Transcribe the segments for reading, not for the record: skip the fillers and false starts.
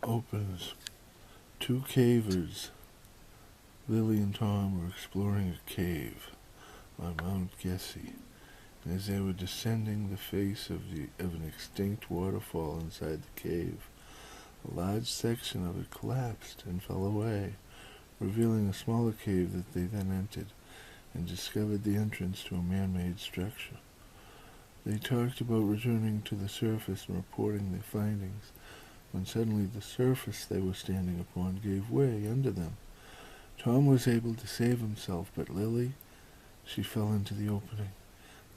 opens. Two cavers, Lilly and Tom, were exploring a cave on Mount Gessi. And as they were descending the face of an extinct waterfall inside the cave, a large section of it collapsed and fell away, revealing a smaller cave that they then entered and discovered the entrance to a man-made structure. They talked about returning to the surface and reporting their findings, when suddenly the surface they were standing upon gave way under them. Tom was able to save himself, but Lilly, she fell into the opening,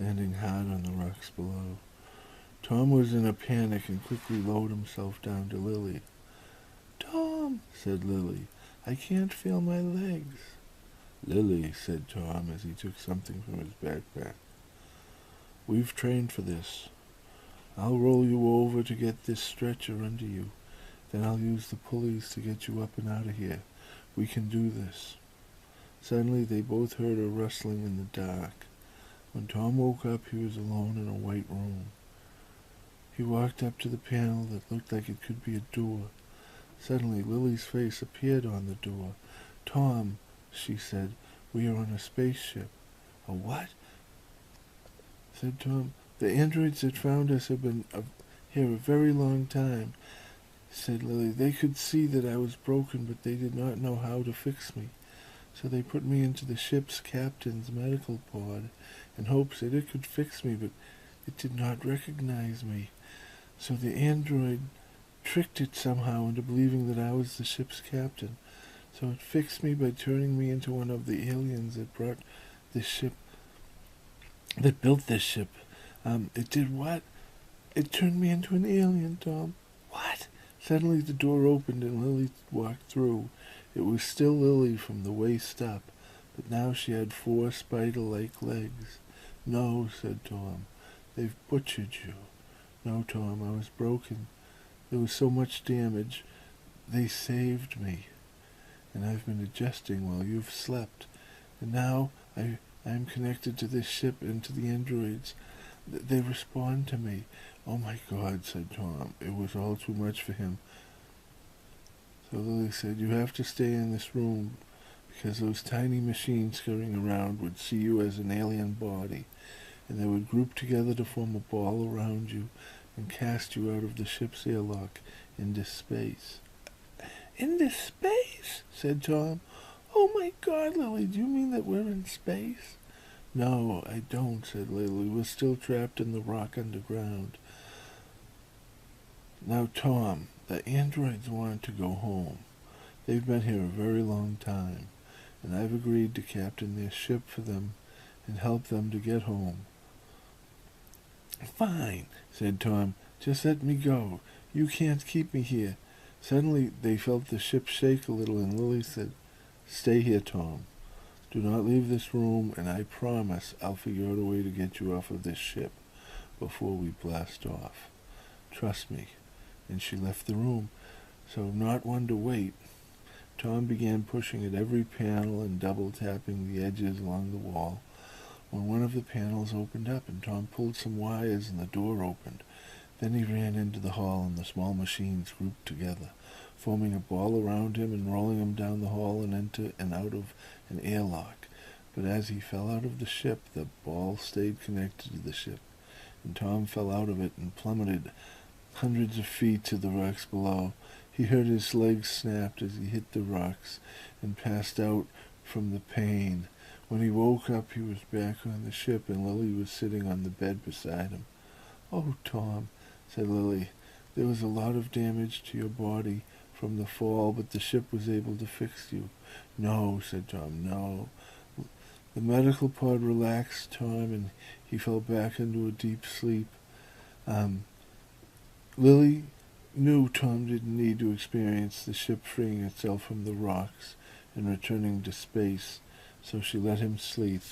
landing hard on the rocks below. Tom was in a panic and quickly lowered himself down to Lilly. "Tom," said Lilly, "I can't feel my legs." "Lilly," said Tom as he took something from his backpack, "we've trained for this. I'll roll you over to get this stretcher under you. Then I'll use the pulleys to get you up and out of here. We can do this." Suddenly they both heard a rustling in the dark. When Tom woke up, he was alone in a white room. He walked up to the panel that looked like it could be a door. Suddenly Lily's face appeared on the door. "Tom," she said, "we are on a spaceship." "A what?" said Tom. "The androids that found us have been here a very long time," said Lilly. "They could see that I was broken, but they did not know how to fix me. So they put me into the ship's captain's medical pod in hopes that it could fix me, but it did not recognize me. So the android tricked it somehow into believing that I was the ship's captain. So it fixed me by turning me into one of the aliens that brought this ship, that built this ship. It did what? It turned me into an alien, Tom." "What?" Suddenly the door opened and Lilly walked through. It was still Lilly from the waist up, but now she had 4 spider-like legs. "No," said Tom, "they've butchered you." "No, Tom, I was broken. There was so much damage. They saved me, and I've been adjusting while you've slept. And now I'm connected to this ship and to the androids. They respond to me." "Oh my God," said Tom. It was all too much for him. So Lilly said, "You have to stay in this room because those tiny machines scurrying around would see you as an alien body, and they would group together to form a ball around you and cast you out of the ship's airlock into space." "Into space?" said Tom. "Oh my God, Lilly, do you mean that we're in space?" "No, I don't," said Lilly. "We're still trapped in the rock underground. Now, Tom, the androids want to go home. They've been here a very long time, and I've agreed to captain their ship for them and help them to get home." "Fine," said Tom. "Just let me go. You can't keep me here." Suddenly they felt the ship shake a little, and Lilly said, "Stay here, Tom. Do not leave this room, and I promise I'll figure out a way to get you off of this ship before we blast off. Trust me." And she left the room. So, not one to wait, Tom began pushing at every panel and double-tapping the edges along the wall, when one of the panels opened up and Tom pulled some wires and the door opened. Then he ran into the hall and the small machines grouped together, forming a ball around him and rolling him down the hall and into and out of an airlock. But as he fell out of the ship, the ball stayed connected to the ship, and Tom fell out of it and plummeted hundreds of feet to the rocks below. He heard his legs snapped as he hit the rocks and passed out from the pain. When he woke up, he was back on the ship, and Lilly was sitting on the bed beside him. "Oh, Tom," said Lilly, "there was a lot of damage to your body from the fall, but the ship was able to fix you." "No," said Tom, "no." The medical pod relaxed Tom, and he fell back into a deep sleep. Lilly knew Tom didn't need to experience the ship freeing itself from the rocks and returning to space, so she let him sleep.